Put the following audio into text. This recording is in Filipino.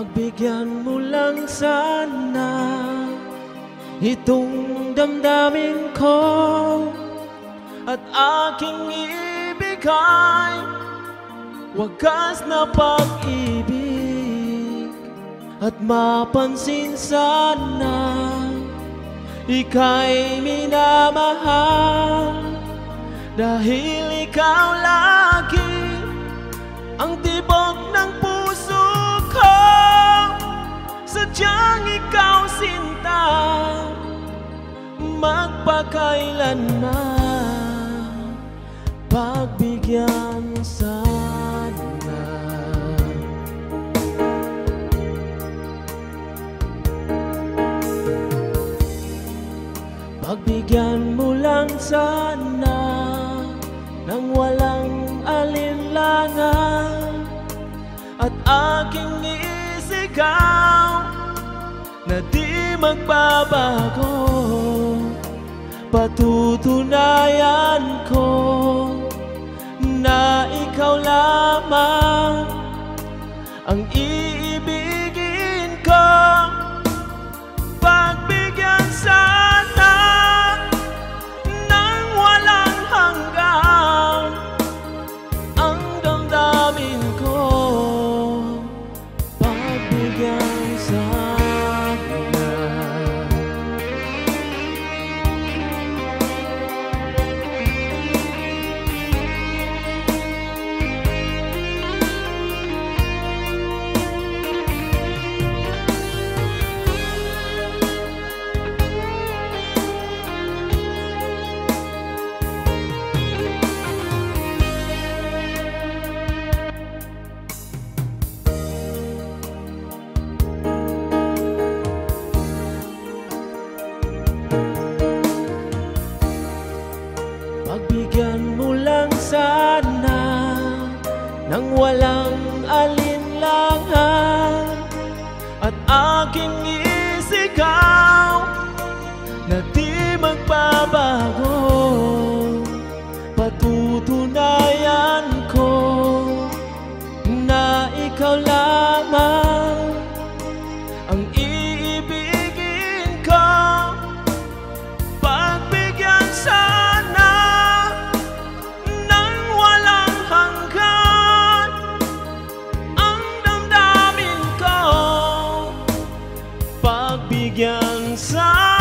Pagbigyan mo lang sana itong damdamin ko at aking ibigay wagas na pag-ibig. At mapansin sana ika'y minamahal, dahil ikaw lagi ang tibok ng puso ko. Sadyang ikaw sinta, magpakailanman. Pagbigyan sana. Pagbigyan mo lang sana nang walang alinlangan, at aking isigaw na di magbabago. Patutunayan ko na ikaw lamang ang iibigin ko. Pagbigyan sana nang walang hanggan ang damdamin ko. Pagbigyan sana. Pagbigyan mo lang sana nang walang alinlangan, at aking isigaw na di magbabago. Patutunayan ko na ikaw lamang ang iibigin ko. Pagbigyan sana nang walang hanggan ang damdamin ko. Pagbigyan sana.